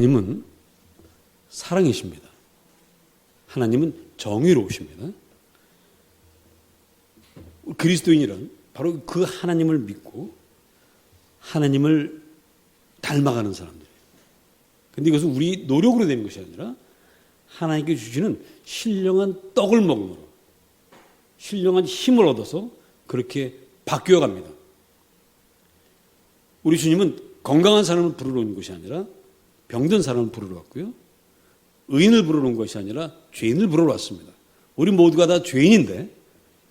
하나님은 사랑이십니다. 하나님은 정의로우십니다. 그리스도인이란 바로 그 하나님을 믿고 하나님을 닮아가는 사람들이에요. 그런데 이것은 우리 노력으로 되는 것이 아니라 하나님께 주시는 신령한 떡을 먹음으로 신령한 힘을 얻어서 그렇게 바뀌어 갑니다. 우리 주님은 건강한 사람을 부르러 온 것이 아니라 병든 사람을 부르러 왔고요. 의인을 부르러 온 것이 아니라 죄인을 부르러 왔습니다. 우리 모두가 다 죄인인데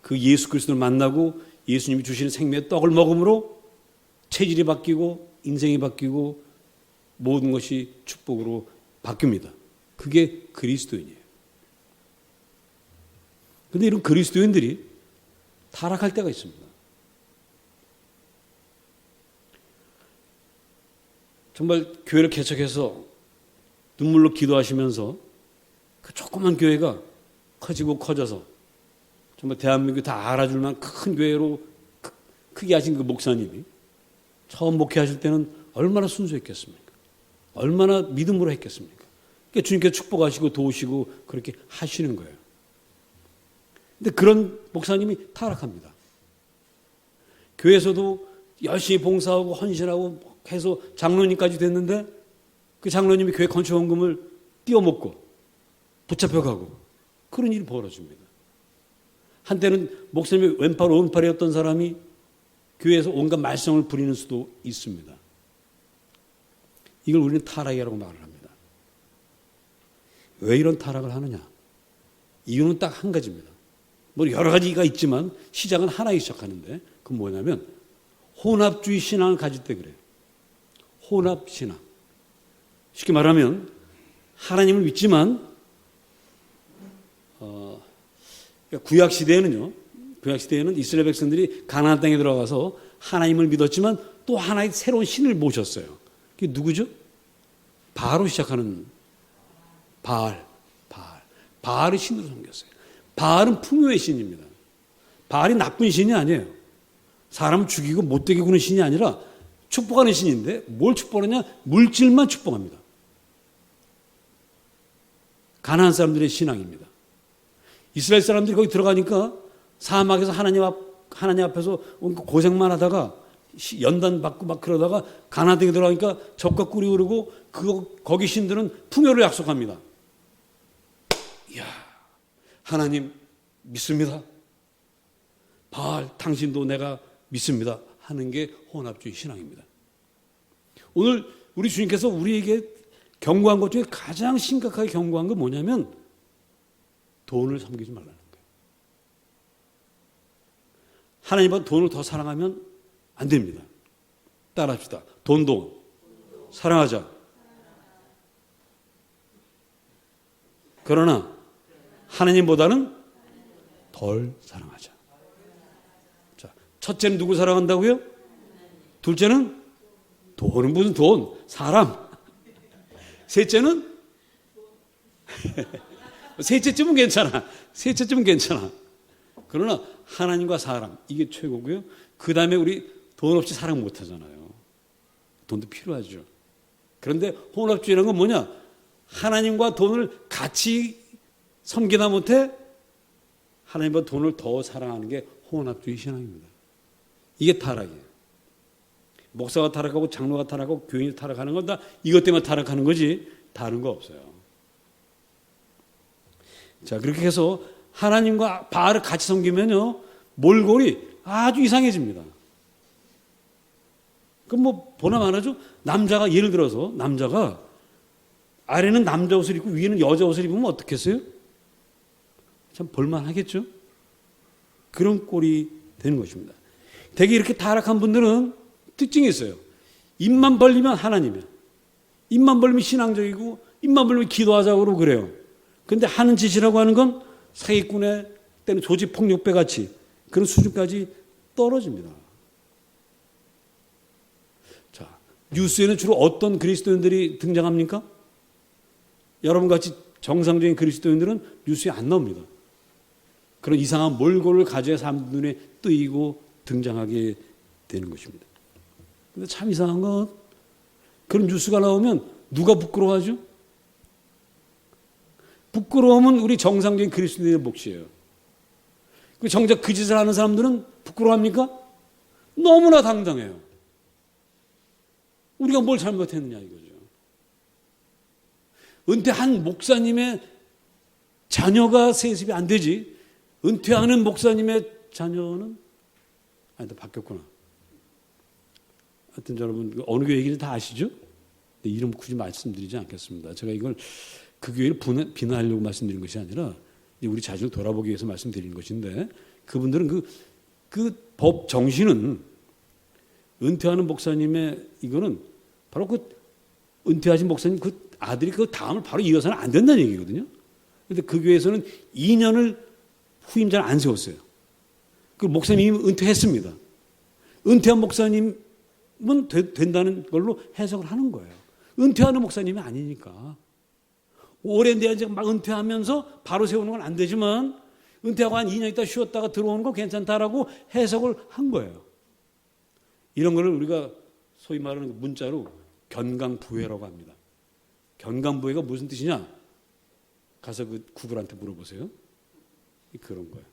그 예수 그리스도를 만나고 예수님이 주시는 생명의 떡을 먹음으로 체질이 바뀌고 인생이 바뀌고 모든 것이 축복으로 바뀝니다. 그게 그리스도인이에요. 그런데 이런 그리스도인들이 타락할 때가 있습니다. 정말 교회를 개척해서 눈물로 기도하시면서 그 조그만 교회가 커지고 커져서 정말 대한민국이 다 알아줄 만한 큰 교회로 크게 하신 그 목사님이 처음 목회하실 때는 얼마나 순수했겠습니까? 얼마나 믿음으로 했겠습니까? 그러니까 주님께서 축복하시고 도우시고 그렇게 하시는 거예요. 근데 그런 목사님이 타락합니다. 교회에서도 열심히 봉사하고 헌신하고 해서 장로님까지 됐는데 그 장로님이 교회 건축원금을 띄어먹고 붙잡혀가고 그런 일이 벌어집니다. 한때는 목사님이 왼팔 오른팔이었던 사람이 교회에서 온갖 말썽을 부리는 수도 있습니다. 이걸 우리는 타락이라고 말을 합니다. 왜 이런 타락을 하느냐? 이유는 딱 한 가지입니다. 뭐 여러 가지가 있지만 시작은 하나이기 시작하는데 그건 뭐냐면 혼합주의 신앙을 가질 때 그래요. 혼합신앙. 쉽게 말하면 하나님을 믿지만 구약시대에는 이스라엘 백성들이 가나안 땅에 들어가서 하나님을 믿었지만 또 하나의 새로운 신을 모셨어요. 그게 누구죠? 바알로 시작하는 바알을 신으로 섬겼어요. 바알은 풍요의 신입니다. 바알이 나쁜 신이 아니에요. 사람을 죽이고 못되게 구는 신이 아니라 축복하는 신인데 뭘 축복하느냐? 물질만 축복합니다. 가나안 사람들의 신앙입니다. 이스라엘 사람들이 거기 들어가니까 사막에서 하나님 앞에서 고생만 하다가 연단 받고 막 그러다가 가나안 땅에 들어가니까 적과 꿀이 흐르고 거기 신들은 풍요를 약속합니다. 이야, 하나님 믿습니다. 바알 당신도 내가 믿습니다. 하는 게 혼합주의 신앙입니다. 오늘 우리 주님께서 우리에게 경고한 것 중에 가장 심각하게 경고한 건 뭐냐면 돈을 섬기지 말라는 거예요. 하나님보다 돈을 더 사랑하면 안 됩니다. 따라합시다. 돈 사랑하자. 그러나 하나님보다는 덜 사랑하자. 자, 첫째는 누구 사랑한다고요? 둘째는 돈은 무슨 돈? 사람. 셋째는 셋째쯤은 괜찮아. 그러나 하나님과 사람 이게 최고고요. 그 다음에 우리 돈 없이 사랑 못 하잖아요. 돈도 필요하죠. 그런데 혼합주의라는 건 뭐냐? 하나님과 돈을 같이 섬기다 못해 하나님과 돈을 더 사랑하는 게 혼합주의 신앙입니다. 이게 타락이에요. 목사가 타락하고 장로가 타락하고 교인이 타락하는 건 다 이것 때문에 타락하는 거지 다른 거 없어요. 자, 그렇게 해서 하나님과 바알을 같이 섬기면요 몰골이 아주 이상해집니다. 그럼 뭐 보나마나죠. 남자가 예를 들어서 남자가 아래는 남자 옷을 입고 위에는 여자 옷을 입으면 어떻겠어요? 참 볼만하겠죠. 그런 꼴이 되는 것입니다. 대개 이렇게 타락한 분들은 특징이 있어요. 입만 벌리면 하나님이야. 입만 벌리면 신앙적이고 입만 벌리면 기도하자고 그러고 그래요. 그런데 하는 짓이라고 하는 건 사기꾼의 때는 조직폭력배 같이 그런 수준까지 떨어집니다. 자, 뉴스에는 주로 어떤 그리스도인들이 등장합니까? 여러분같이 정상적인 그리스도인들은 뉴스에 안 나옵니다. 그런 이상한 몰골을 가져야 사람들 눈에 뜨이고 등장하게 되는 것입니다. 근데 참 이상한 건 그런 뉴스가 나오면 누가 부끄러워하죠? 부끄러움은 우리 정상적인 그리스도인의 몫이에요. 정작 그 짓을 하는 사람들은 부끄러워합니까? 너무나 당당해요. 우리가 뭘 잘못했느냐 이거죠. 은퇴한 목사님의 자녀가 세습이 안 되지, 은퇴하는 목사님의 자녀는 아니다, 바뀌었구나. 하여튼 여러분 어느 교회 얘기는 다 아시죠? 이름 굳이 말씀드리지 않겠습니다. 제가 이걸 그 교회를 비난하려고 말씀드린 것이 아니라 우리 자신을 돌아보기 위해서 말씀드리는 것인데, 그분들은 그 법 정신은 은퇴하는 목사님의 이거는 바로 그 은퇴하신 목사님 그 아들이 그 다음을 바로 이어서는 안 된다는 얘기거든요. 그런데 그 교회에서는 2년을 후임자를 안 세웠어요. 그 목사님이 은퇴했습니다. 은퇴한 목사님은 된다는 걸로 해석을 하는 거예요. 은퇴하는 목사님이 아니니까. 오랜 대학에 막 은퇴하면서 바로 세우는 건 안 되지만 은퇴하고 한 2년 있다 쉬었다가 들어오는 건 괜찮다라고 해석을 한 거예요. 이런 거를 우리가 소위 말하는 문자로 견강부회라고 합니다. 견강부회가 무슨 뜻이냐? 가서 그 구글한테 물어보세요. 그런 거예요.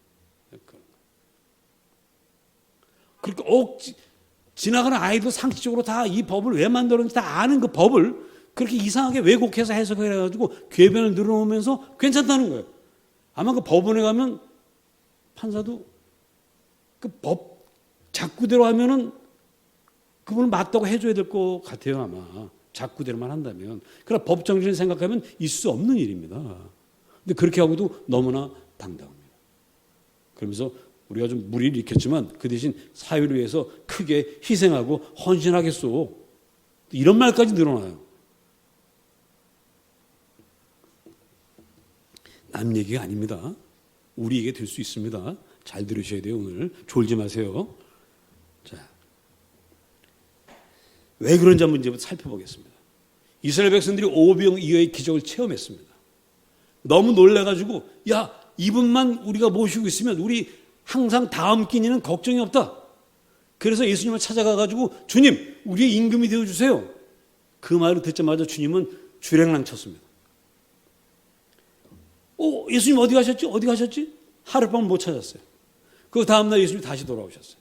그러니까 지나가는 아이도 상식적으로 다 이 법을 왜 만들었는지 다 아는 그 법을 그렇게 이상하게 왜곡해서 해석을 해가지고 궤변을 늘어놓으면서 괜찮다는 거예요. 아마 그 법원에 가면 판사도 그 법 작구대로 하면은 그분은 맞다고 해줘야 될 것 같아요. 아마 작구대로만 한다면. 그러나 법 정신을 생각하면 있을 수 없는 일입니다. 근데 그렇게 하고도 너무나 당당합니다. 그러면서 우리가 좀 무리를 일으켰지만 그 대신 사회를 위해서 크게 희생하고 헌신하겠소, 이런 말까지 늘어나요. 남 얘기가 아닙니다. 우리에게 될 수 있습니다. 잘 들으셔야 돼요. 오늘 졸지 마세요. 자, 왜 그런지 한번 이제 살펴보겠습니다. 이스라엘 백성들이 오병 이어의 기적을 체험했습니다. 너무 놀라가지고 야, 이분만 우리가 모시고 있으면 우리 항상 다음 끼니는 걱정이 없다. 그래서 예수님을 찾아가가지고 주님, 우리의 임금이 되어주세요. 그 말을 듣자마자 주님은 주랭랑 쳤습니다. 예수님 어디 가셨지? 어디 가셨지? 하룻밤을 못 찾았어요. 그 다음날 예수님이 다시 돌아오셨어요.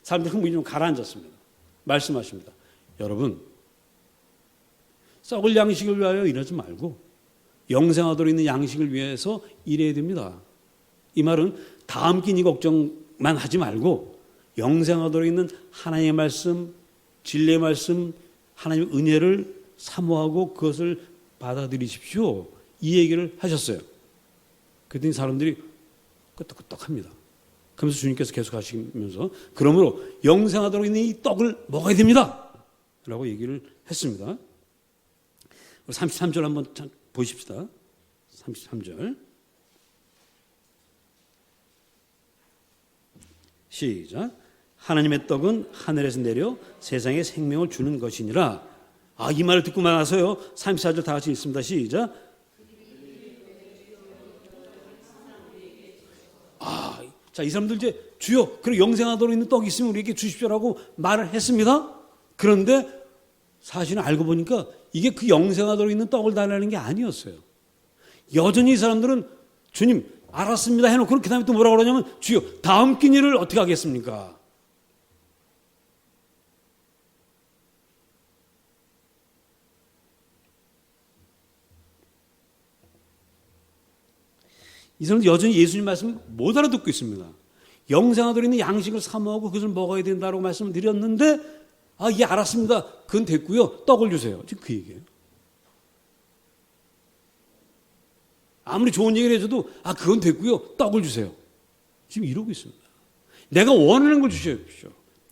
사람들 흥분이 좀 가라앉았습니다. 말씀하십니다. 여러분, 썩을 양식을 위하여 일하지 말고 영생하도록 있는 양식을 위해서 일해야 됩니다. 이 말은 다음 끼니 걱정만 하지 말고 영생하도록 있는 하나님의 말씀, 진리의 말씀, 하나님의 은혜를 사모하고 그것을 받아들이십시오. 이 얘기를 하셨어요. 그랬더니 사람들이 끄떡끄떡합니다. 그러면서 주님께서 계속 하시면서 그러므로 영생하도록 있는 이 떡을 먹어야 됩니다. 라고 얘기를 했습니다. 33절 한번 보십시다. 33절. 시작. 하나님의 떡은 하늘에서 내려 세상에 생명을 주는 것이니라. 이 말을 듣고 나서요. 34절 다 같이 읽습니다. 시작. 자, 이 사람들 이제 주여, 그리고 영생하도록 있는 떡이 있으면 우리에게 주십시오라고 말을 했습니다. 그런데 사실은 알고 보니까 이게 그 영생하도록 있는 떡을 달라는 게 아니었어요. 여전히 이 사람들은 주님 알았습니다 해놓고 그 다음에 또 뭐라고 그러냐면 주여 다음 끼니를 어떻게 하겠습니까? 이 사람들 여전히 예수님 말씀 못 알아듣고 있습니다. 영생하도록 있는 양식을 사모하고 그것을 먹어야 된다고 말씀을 드렸는데 예 알았습니다. 그건 됐고요. 떡을 주세요. 지금 그 얘기예요. 아무리 좋은 얘기를 해줘도 그건 됐고요. 떡을 주세요. 지금 이러고 있습니다. 내가 원하는 걸 주십시오.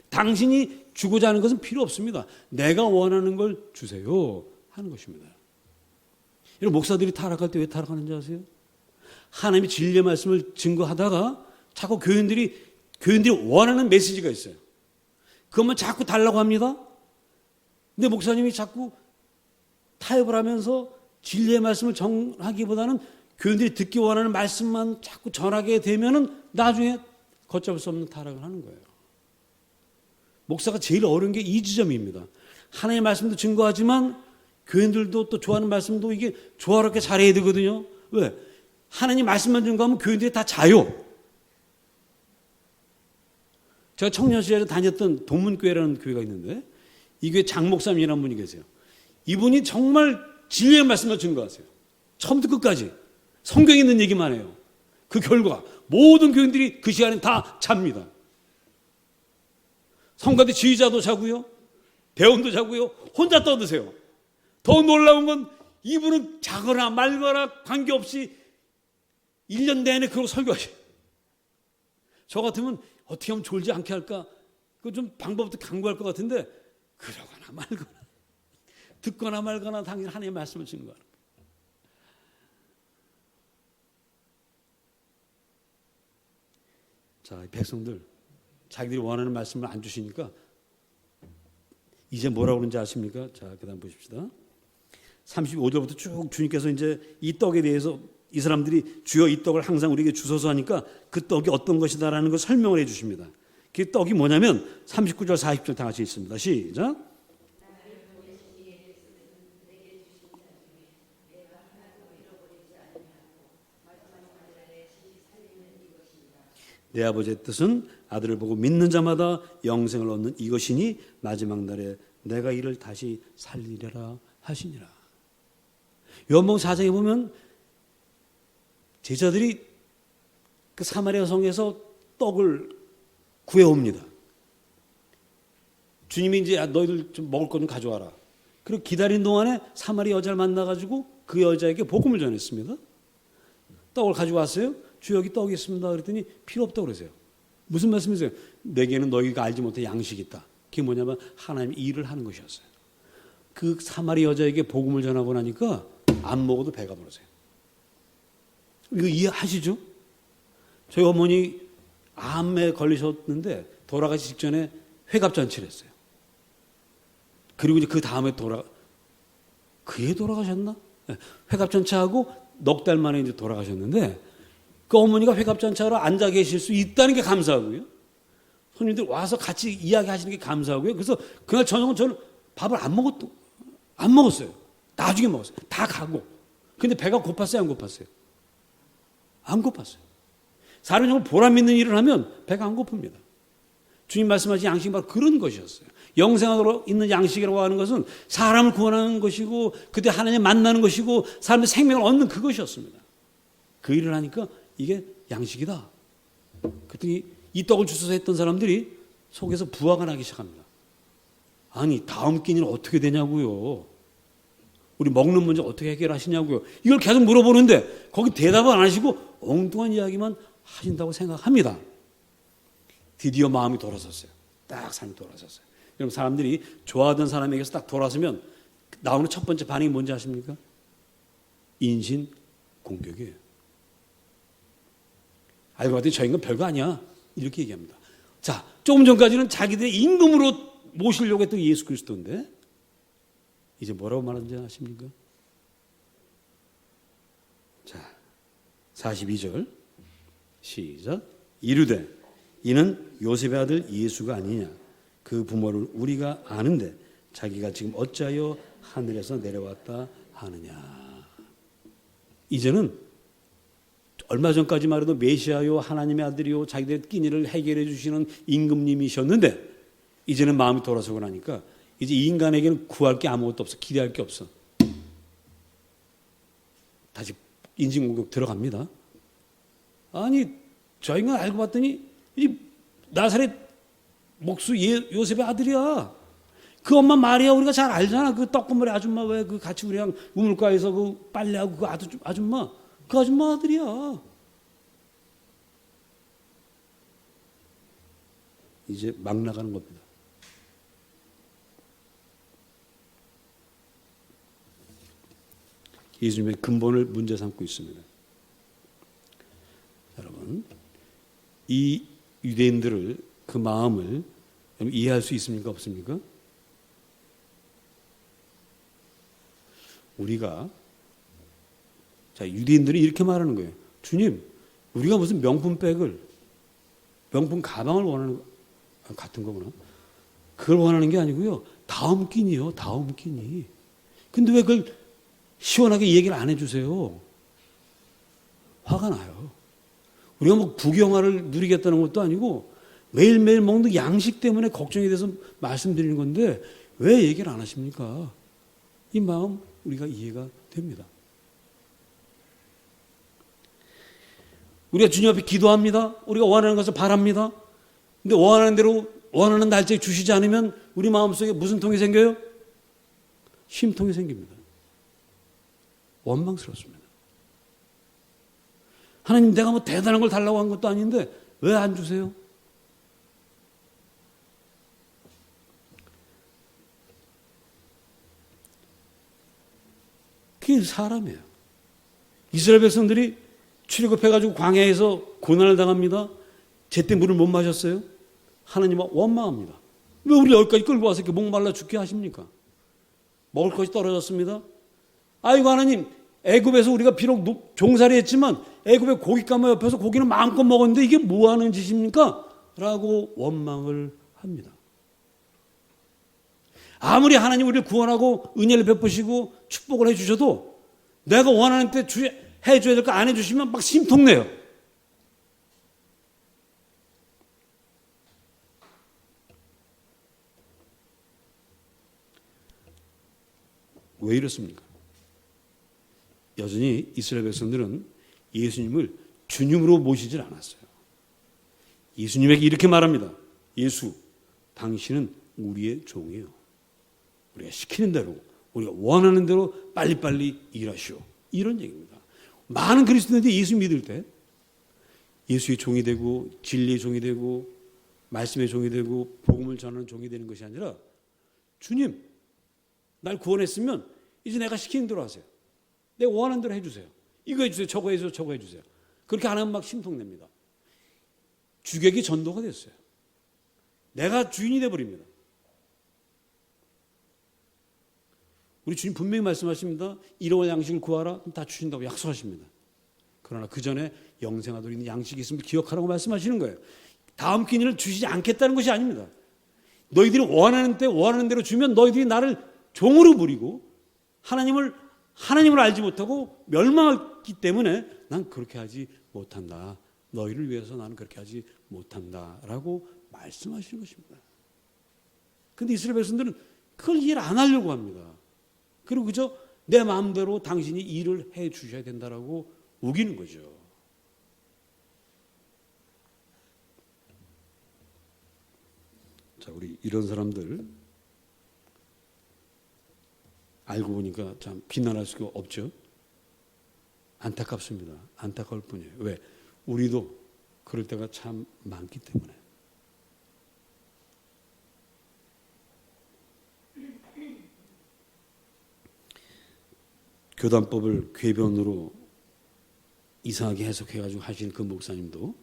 당신이 주고자 하는 것은 필요 없습니다. 내가 원하는 걸 주세요 하는 것입니다. 이런 목사들이 타락할 때 왜 타락하는지 아세요? 하나님의 진리의 말씀을 증거하다가 자꾸 교인들이 원하는 메시지가 있어요. 그것만 자꾸 달라고 합니다. 근데 목사님이 자꾸 타협을 하면서 진리의 말씀을 전하기보다는 교인들이 듣기 원하는 말씀만 자꾸 전하게 되면은 나중에 걷잡을 수 없는 타락을 하는 거예요. 목사가 제일 어려운 게 이 지점입니다. 하나님의 말씀도 증거하지만 교인들도 또 좋아하는 말씀도 이게 조화롭게 잘해야 되거든요. 왜? 하나님 말씀만 준 거 하면 교인들이 다 자요. 제가 청년 시절에 다녔던 동문교회라는 교회가 있는데 이 교회 장 목사님이라는 분이 계세요. 이분이 정말 진리의 말씀을 증거하세요. 처음부터 끝까지 성경에 있는 얘기만 해요. 그 결과 모든 교인들이 그 시간에 다 잡니다. 성가대 지휘자도 자고요. 대원도 자고요. 혼자 떠드세요. 더 놀라운 건 이분은 자거나 말거나 관계없이 1년 내내 그러고 설교하셔요. 저 같으면 어떻게 하면 졸지 않게 할까? 그 좀 방법도 강구할 것 같은데 그러거나 말거나 듣거나 말거나 당연히 하나님의 말씀을 증거하는 거예요. 자, 백성들 자기들이 원하는 말씀을 안 주시니까 이제 뭐라고 그러는지 아십니까? 자, 그 다음 보십시다. 35절부터 쭉 주님께서 이제 이 떡에 대해서 이 사람들이 주여 이 떡을 항상 우리에게 주소서 하니까 그 떡이 어떤 것이다라는 걸 설명을 해 주십니다. 그 떡이 뭐냐면 39절 40절 다 같이 있습니다. 시작. 내 아버지의 뜻은 아들을 보고 믿는 자마다 영생을 얻는 이것이니 마지막 날에 내가 이를 다시 살리려라 하시니라. 요한복음 4장에 보면 제자들이 그 사마리아 성에서 떡을 구해옵니다. 주님이 이제 너희들 좀 먹을 것 좀 가져와라. 그리고 기다린 동안에 사마리아 여자를 만나가지고 그 여자에게 복음을 전했습니다. 떡을 가져왔어요. 주 여기 떡이 있습니다. 그랬더니 필요 없다고 그러세요. 무슨 말씀이세요? 내게는 너희가 알지 못해 양식이 있다. 그게 뭐냐면 하나님의 일을 하는 것이었어요. 그 사마리아 여자에게 복음을 전하고 나니까 안 먹어도 배가 부르세요. 이거 이해하시죠? 저희 어머니 암에 걸리셨는데 돌아가시 직전에 회갑잔치를 했어요. 그리고 이제 그 다음에 그해 돌아가셨나? 회갑잔치하고 넉 달 만에 이제 돌아가셨는데 그 어머니가 회갑잔치하러 앉아 계실 수 있다는 게 감사하고요. 손님들 와서 같이 이야기하시는 게 감사하고요. 그래서 그날 저녁은 저는 밥을 안 먹었어요. 나중에 먹었어요. 다 가고. 근데 배가 고팠어요? 안 고팠어요? 안 고팠어요. 사람이 정말 보람 있는 일을 하면 배가 안 고픕니다. 주님 말씀하신 양식이 바로 그런 것이었어요. 영생으로 있는 양식이라고 하는 것은 사람을 구원하는 것이고 그때 하나님 만나는 것이고 사람의 생명을 얻는 그것이었습니다. 그 일을 하니까 이게 양식이다. 그랬더니 이 떡을 주소서 했던 사람들이 속에서 부화가 나기 시작합니다. 아니 다음 끼니는 어떻게 되냐고요. 우리 먹는 문제 어떻게 해결하시냐고요. 이걸 계속 물어보는데 거기 대답을 안 하시고 엉뚱한 이야기만 하신다고 생각합니다. 드디어 마음이 돌아섰어요. 딱 삶이 돌아섰어요. 여러분 사람들이 좋아하던 사람에게서 딱 돌아서면 나오는 첫 번째 반응이 뭔지 아십니까? 인신 공격이에요. 알고 봤더니 저 인간 별거 아니야. 이렇게 얘기합니다. 자, 조금 전까지는 자기들의 임금으로 모시려고 했던 예수 그리스도인데 이제 뭐라고 말하는지 아십니까? 자, 42절 시작. 이르되 이는 요셉의 아들 예수가 아니냐. 그 부모를 우리가 아는데 자기가 지금 어찌하여 하늘에서 내려왔다 하느냐. 이제는 얼마 전까지만 해도 메시아요 하나님의 아들이요 자기들의 끼니를 해결해 주시는 임금님이셨는데 이제는 마음이 돌아서고 나니까 이제 이 인간에게는 구할 게 아무것도 없어. 기대할 게 없어. 다시 인신공격 들어갑니다. 아니 저 인간 알고 봤더니 이 나사렛 목수 요셉의 아들이야. 그 엄마 마리아 우리가 잘 알잖아. 그 떡고머리 아줌마 왜 그 같이 우리랑 우물가에서 그 빨래하고 그 아줌마 그 아줌마 아들이야. 이제 막 나가는 겁니다. 예수님의 근본을 문제 삼고 있습니다. 여러분, 이 유대인들을 그 마음을 이해할 수 있습니까? 없습니까? 우리가 자 유대인들이 이렇게 말하는 거예요. 주님, 우리가 무슨 명품 가방을 원하는 같은 거구나. 그걸 원하는 게 아니고요. 다음 끼니요. 다음 끼니. 근데 왜 그걸 시원하게 얘기를 안 해주세요? 화가 나요. 우리가 뭐 국영화를 누리겠다는 것도 아니고 매일매일 먹는 양식 때문에 걱정이 돼서 말씀드리는 건데 왜 얘기를 안 하십니까? 이 마음 우리가 이해가 됩니다. 우리가 주님 앞에 기도합니다. 우리가 원하는 것을 바랍니다. 근데 원하는 대로 원하는 날짜에 주시지 않으면 우리 마음속에 무슨 통이 생겨요? 쉼통이 생깁니다. 원망스럽습니다. 하나님, 내가 뭐 대단한 걸 달라고 한 것도 아닌데 왜 안 주세요? 그게 사람이에요. 이스라엘 백성들이 출애굽해가지고 광야에서 고난을 당합니다. 제때 물을 못 마셨어요. 하나님은 원망합니다. 왜 우리 여기까지 끌고 와서 이렇게 목말라 죽게 하십니까? 먹을 것이 떨어졌습니다. 아이고 하나님, 애굽에서 우리가 비록 종살이 했지만 애굽의 고깃가마 옆에서 고기는 마음껏 먹었는데 이게 뭐 하는 짓입니까? 라고 원망을 합니다. 아무리 하나님 우리를 구원하고 은혜를 베푸시고 축복을 해주셔도 내가 원하는 때 해줘야 될 거 안 해주시면 막 심통내요. 왜 이렇습니까? 여전히 이스라엘 백성들은 예수님을 주님으로 모시질 않았어요. 예수님에게 이렇게 말합니다. 예수, 당신은 우리의 종이에요. 우리가 시키는 대로, 우리가 원하는 대로 빨리빨리 일하시오. 이런 얘기입니다. 많은 그리스도인들이 예수 믿을 때 예수의 종이 되고 진리의 종이 되고 말씀의 종이 되고 복음을 전하는 종이 되는 것이 아니라 주님, 날 구원했으면 이제 내가 시키는 대로 하세요. 내가 원하는 대로 해주세요. 이거 해주세요. 저거 해주세요. 저거 해주세요. 그렇게 안 하면 막 심통냅니다. 주객이 전도가 됐어요. 내가 주인이 돼버립니다. 우리 주님 분명히 말씀하십니다. 일용할 양식을 구하라. 다 주신다고 약속하십니다. 그러나 그 전에 영생하도록 있는 양식이 있음을 기억하라고 말씀하시는 거예요. 다음 기회를 주시지 않겠다는 것이 아닙니다. 너희들이 원하는 때 원하는 대로 주면 너희들이 나를 종으로 부리고 하나님을 알지 못하고 멸망했기 때문에 난 그렇게 하지 못한다. 너희를 위해서 나는 그렇게 하지 못한다. 라고 말씀하시는 것입니다. 그런데 이스라엘 백성들은 그걸 이해를 안 하려고 합니다. 그리고 그저 내 마음대로 당신이 일을 해 주셔야 된다라고 우기는 거죠. 자, 우리 이런 사람들 알고 보니까 참 비난할 수가 없죠. 안타깝습니다. 안타까울 뿐이에요. 왜? 우리도 그럴 때가 참 많기 때문에. 교단법을 궤변으로 이상하게 해석해가지고 하신 그 목사님도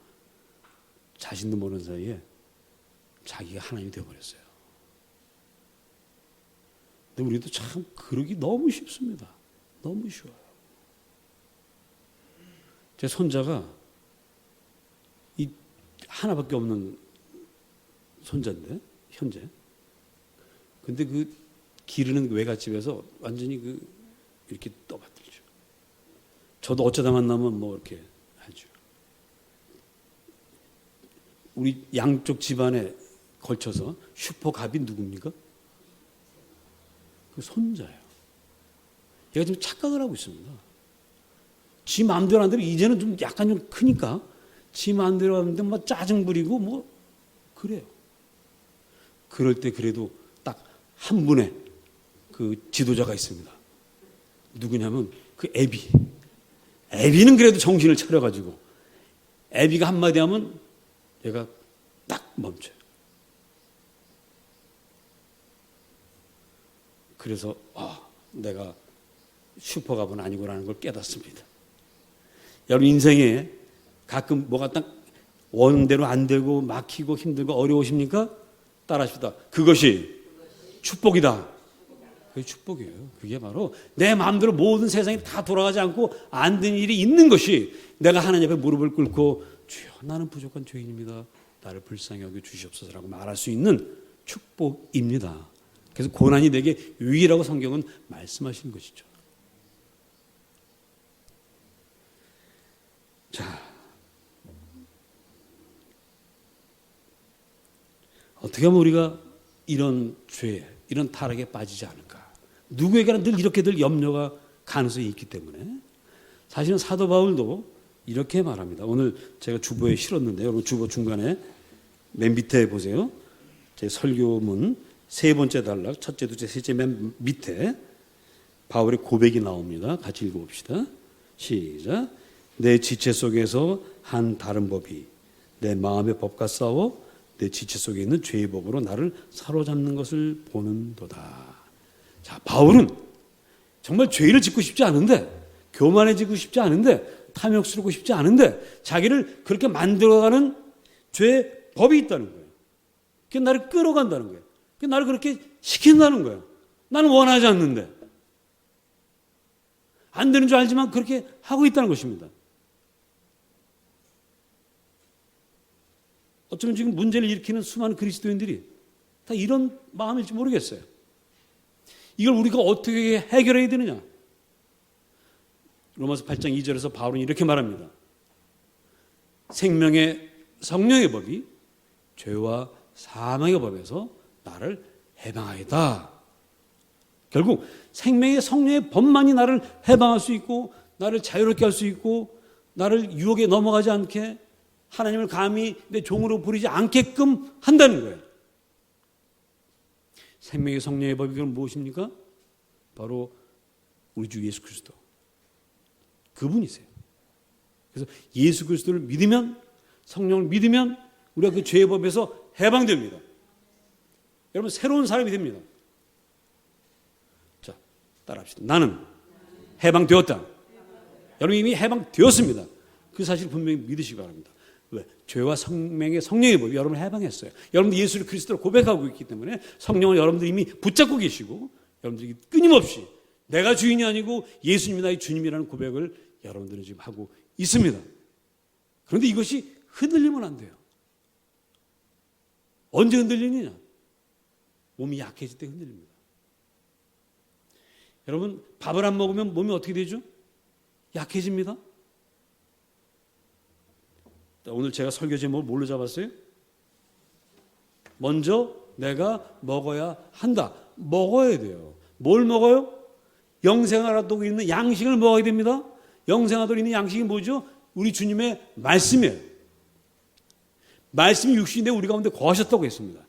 자신도 모르는 사이에 자기가 하나님이 되어버렸어요. 근데 우리도 참 그러기 너무 쉽습니다. 너무 쉬워요. 제 손자가 이 하나밖에 없는 손자인데 현재. 근데 그 기르는 외갓집에서 완전히 이렇게 떠받들죠. 저도 어쩌다 만나면 뭐 이렇게 하죠. 우리 양쪽 집안에 걸쳐서 슈퍼갑이 누굽니까? 그 손자예요. 얘가 지금 착각을 하고 있습니다. 지 마음대로 안 되면 이제는 좀 약간 좀 크니까 지 마음대로 하는데 막 짜증 부리고 뭐 그래요. 그럴 때 그래도 딱 한 분의 그 지도자가 있습니다. 누구냐면 그 애비는 그래도 정신을 차려가지고 애비가 한마디 하면 얘가 딱 멈춰요. 그래서 내가 슈퍼갑은 아니구나라는 걸 깨닫습니다. 여러분 인생에 가끔 뭐가 딱 원대로 안 되고 막히고 힘들고 어려우십니까? 따라하십시다. 그것이 축복이다. 그게 축복이에요. 그게 바로 내 마음대로 모든 세상이 다 돌아가지 않고 안 된 일이 있는 것이 내가 하나님 앞에 무릎을 꿇고 주여 나는 부족한 죄인입니다. 나를 불쌍히 여겨 주시옵소서라고 말할 수 있는 축복입니다. 그래서 고난이 내게 유익이라고 성경은 말씀하시는 것이죠. 자, 어떻게 하면 우리가 이런 죄, 이런 타락에 빠지지 않을까? 누구에게나 늘 이렇게 늘 염려가 가능성이 있기 때문에 사실은 사도 바울도 이렇게 말합니다. 오늘 제가 주보에 실었는데요. 여러분 주보 중간에 맨 밑에 보세요. 제 설교문 세 번째 단락, 첫째, 둘째, 셋째 맨 밑에 바울의 고백이 나옵니다. 같이 읽어봅시다. 시작. 내 지체 속에서 한 다른 법이 내 마음의 법과 싸워 내 지체 속에 있는 죄의 법으로 나를 사로잡는 것을 보는도다. 자, 바울은 정말 죄를 짓고 싶지 않은데, 교만해지고 싶지 않은데, 탐욕스럽고 싶지 않은데 자기를 그렇게 만들어가는 죄의 법이 있다는 거예요. 그게 나를 끌어간다는 거예요. 그게 나를 그렇게 시킨다는 거예요. 나는 원하지 않는데. 안 되는 줄 알지만 그렇게 하고 있다는 것입니다. 어쩌면 지금 문제를 일으키는 수많은 그리스도인들이 다 이런 마음일지 모르겠어요. 이걸 우리가 어떻게 해결해야 되느냐? 로마서 8장 2절에서 바울은 이렇게 말합니다. 생명의 성령의 법이 죄와 사망의 법에서 나를 해방하겠다. 결국 생명의 성령의 법만이 나를 해방할 수 있고 나를 자유롭게 할 수 있고 나를 유혹에 넘어가지 않게 하나님을 감히 내 종으로 부리지 않게끔 한다는 거예요. 생명의 성령의 법이 그럼 무엇입니까? 바로 우리 주 예수 그리스도. 그분이세요. 그래서 예수 그리스도를 믿으면, 성령을 믿으면 우리가 그 죄의 법에서 해방됩니다. 여러분 새로운 사람이 됩니다. 자, 따라합시다. 나는 해방되었다. 여러분 이미 해방되었습니다. 그 사실을 분명히 믿으시기 바랍니다. 왜? 죄와 생명의 성령의 법이 여러분을 해방했어요. 여러분들 예수를 그리스도로 고백하고 있기 때문에 성령을 여러분들이 이미 붙잡고 계시고 여러분들이 끊임없이 내가 주인이 아니고 예수님이 나의 주님이라는 고백을 여러분들은 지금 하고 있습니다. 그런데 이것이 흔들리면 안 돼요. 언제 흔들리느냐? 몸이 약해질 때 흔들립니다. 여러분 밥을 안 먹으면 몸이 어떻게 되죠? 약해집니다. 오늘 제가 설교 제목을 뭘로 잡았어요? 먼저 내가 먹어야 한다. 먹어야 돼요. 뭘 먹어요? 영생하도록 있는 양식을 먹어야 됩니다. 영생하도록 있는 양식이 뭐죠? 우리 주님의 말씀이에요. 말씀이 육신인데 우리 가운데 거하셨다고 했습니다.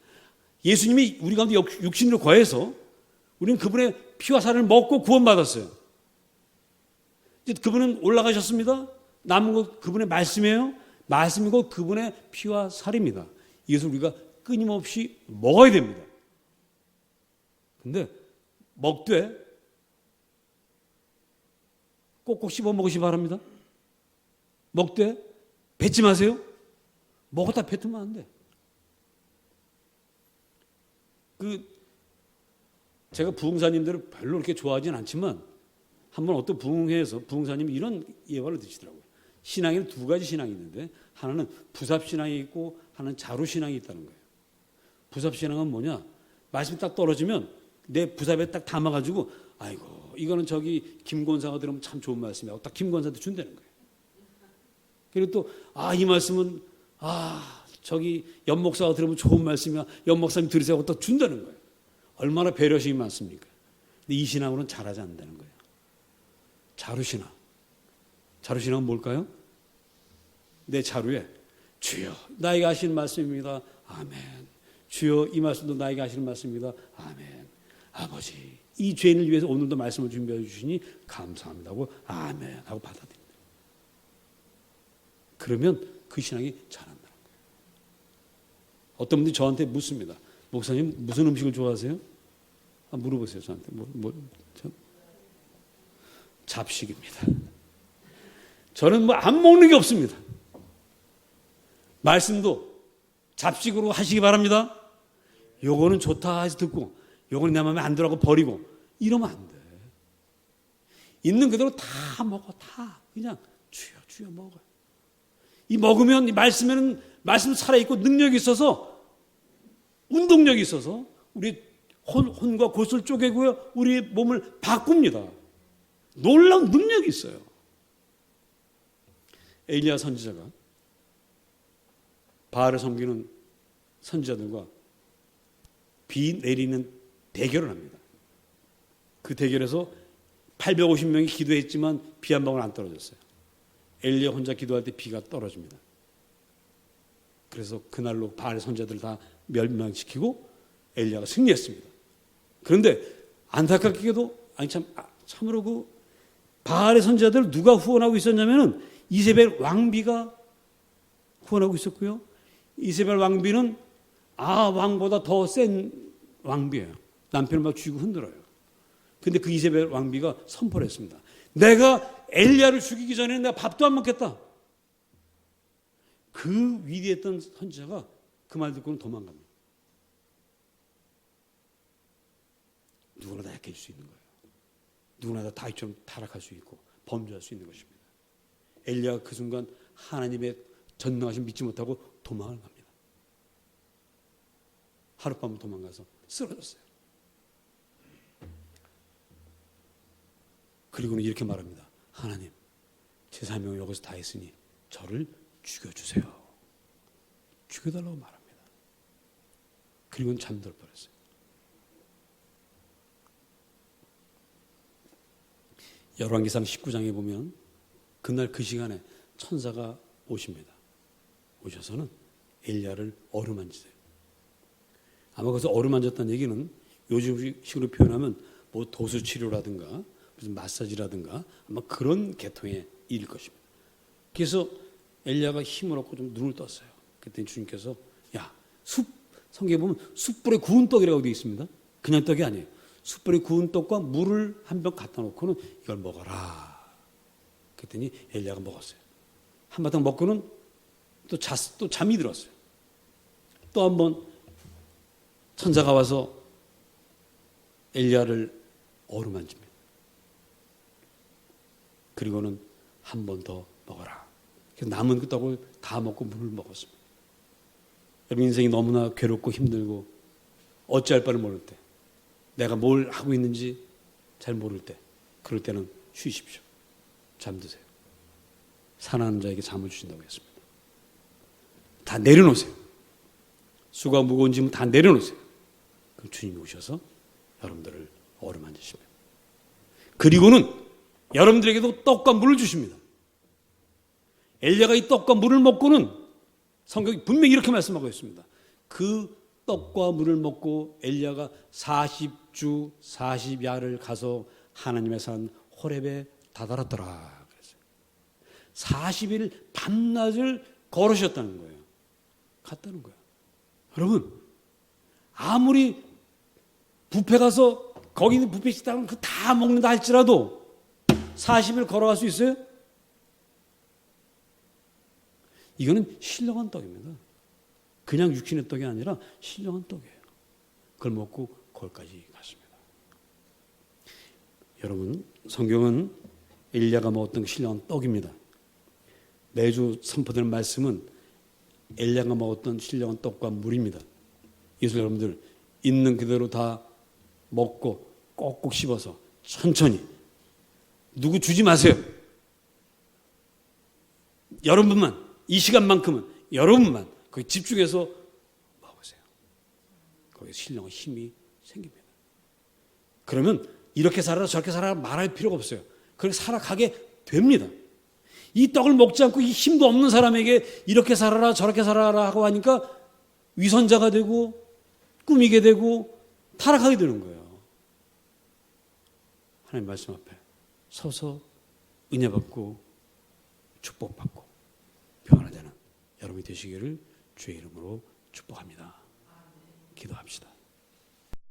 예수님이 우리 가운데 육신으로 거해서 우리는 그분의 피와 살을 먹고 구원받았어요. 이제 그분은 올라가셨습니다. 남은 것 그분의 말씀이에요. 말씀이고 그분의 피와 살입니다. 이것을 우리가 끊임없이 먹어야 됩니다. 근데 먹되 꼭꼭 씹어 먹으시 바랍니다. 먹되 뱉지 마세요. 먹었다 뱉으면 안 돼. 제가 부흥사님들을 별로 그렇게 좋아하진 않지만 한번 어떤 부흥회에서 부흥사님이 이런 예화를 드시더라고요. 신앙에는 두 가지 신앙이 있는데 하나는 부삽신앙이 있고 하나는 자루신앙이 있다는 거예요. 부삽신앙은 뭐냐? 말씀이 딱 떨어지면 내 부삽에 딱 담아가지고 아이고 이거는 저기 김권사가 들으면 참 좋은 말씀이야. 딱 김권사한테 준다는 거예요. 그리고 또 이 말씀은 저기 연목사가 들으면 좋은 말씀이야. 연목사님 들으세요 하고 딱 준다는 거예요. 얼마나 배려심이 많습니까? 근데 이 신앙으로는 잘하지 않는다는 거예요. 자루신앙. 자루신앙은 뭘까요? 내 자루에 주여 나에게 하시는 말씀입니다. 아멘. 주여 이 말씀도 나에게 하시는 말씀입니다. 아멘. 아버지 이 죄인을 위해서 오늘도 말씀을 준비해 주시니 감사합니다 하고 아멘 하고 받아들입니다. 그러면 그 신앙이 자란다는 거예요. 어떤 분들이 저한테 묻습니다. 목사님 무슨 음식을 좋아하세요? 물어보세요 저한테. 잡식입니다. 저는 안 먹는 게 없습니다. 말씀도 잡식으로 하시기 바랍니다. 요거는 좋다 해서 듣고 요거는 내 마음에 안 들어가고 버리고 이러면 안 돼. 있는 그대로 다 먹어. 다 그냥 주여 먹어요. 이 먹으면 이 말씀에는 말씀 살아있고 능력이 있어서 운동력이 있어서 우리 혼과 곳을 쪼개고요, 우리 몸을 바꿉니다. 놀라운 능력이 있어요. 엘리야 선지자가 바알을 섬기는 선지자들과 비 내리는 대결을 합니다. 그 대결에서 850명이 기도했지만 비 한 방울 안 떨어졌어요. 엘리야 혼자 기도할 때 비가 떨어집니다. 그래서 그날로 바알 선지자들을 다 멸망시키고 엘리야가 승리했습니다. 그런데 안타깝게도 참으로 그 바알의 선지자들을 누가 후원하고 있었냐면은 이세벨 왕비가 후원하고 있었고요. 이세벨 왕비는 왕보다 더 센 왕비예요. 남편을 막 쥐고 흔들어요. 근데 그 이세벨 왕비가 선포를 했습니다. 내가 엘리야를 죽이기 전에는 내가 밥도 안 먹겠다. 그 위대했던 선지자가 그 말 듣고는 도망갑니다. 누구나 다 약해질 수 있는 거예요. 누구나 다 다윗처럼 타락할 수 있고 범죄할 수 있는 것입니다. 엘리야가 그 순간 하나님의 전능하심 믿지 못하고 도망을 갑니다. 하룻밤을 도망가서 쓰러졌어요. 그리고는 이렇게 말합니다. 하나님, 제 사명을 여기서 다 했으니 저를 죽여주세요. 죽여달라고 말합니다. 그리고는 잠들어 버렸어요. 열왕기상 19장에 보면 그날 그 시간에 천사가 오십니다. 오셔서는 엘리야를 어루만지세요. 아마 거기서 어루만졌다는 얘기는 요즘식으로 표현하면 뭐 도수치료라든가 무슨 마사지라든가 아마 그런 계통의 일일 것입니다. 그래서 엘리야가 힘을 얻고 좀 눈을 떴어요. 그때 주님께서 성경에 보면 숯불에 구운 떡이라고 되어 있습니다. 그냥 떡이 아니에요. 숯불에 구운 떡과 물을 한 병 갖다 놓고는 이걸 먹어라. 그랬더니 엘리야가 먹었어요. 한바탕 먹고는 또 잠이 들었어요. 또 한 번 천사가 와서 엘리야를 어루만집니다. 그리고는 한 번 더 먹어라. 그래서 남은 그 떡을 다 먹고 물을 먹었습니다. 여러분 인생이 너무나 괴롭고 힘들고 어찌할 바를 모를 때, 내가 뭘 하고 있는지 잘 모를 때, 그럴 때는 쉬십시오. 잠드세요. 사랑하는 자에게 잠을 주신다고 했습니다. 다 내려놓으세요. 수고가 무거운 짐은 다 내려놓으세요. 그럼 주님이 오셔서 여러분들을 어루만지십니다. 그리고는 여러분들에게도 떡과 물을 주십니다. 엘리야가 이 떡과 물을 먹고는 성경이 분명히 이렇게 말씀하고 있습니다. 그 떡과 물을 먹고 엘리야가 40주 40야를 가서 하나님의 산 호렙에 다다랐더라 그랬어요. 40일 밤낮을 걸으셨다는 거예요. 갔다는 거예요. 여러분 아무리 뷔페 가서 거기 있는 뷔페 식당은 그 다 먹는다 할지라도 40일 걸어갈 수 있어요? 이거는 신령한 떡입니다. 그냥 육신의 떡이 아니라 신령한 떡이에요. 그걸 먹고 거기까지 갔습니다. 여러분 성경은 엘리야가 먹었던 신령한 떡입니다. 매주 선포되는 말씀은 엘리야가 먹었던 신령한 떡과 물입니다. 그래서 여러분들 있는 그대로 다 먹고 꼭꼭 씹어서 천천히 누구 주지 마세요. 여러분만 이 시간만큼은 여러분만 거기 집중해서 먹으세요. 거기에 신령한 힘이 생깁니다. 그러면 이렇게 살아라 저렇게 살아라 말할 필요가 없어요. 그렇게 살아가게 됩니다. 이 떡을 먹지 않고 이 힘도 없는 사람에게 이렇게 살아라 저렇게 살아라 하고 하니까 위선자가 되고 꾸미게 되고 타락하게 되는 거예요. 하나님 말씀 앞에 서서 은혜 받고 축복 받고 평안한 자는 여러분이 되시기를 주의 이름으로 축복합니다. 기도합시다.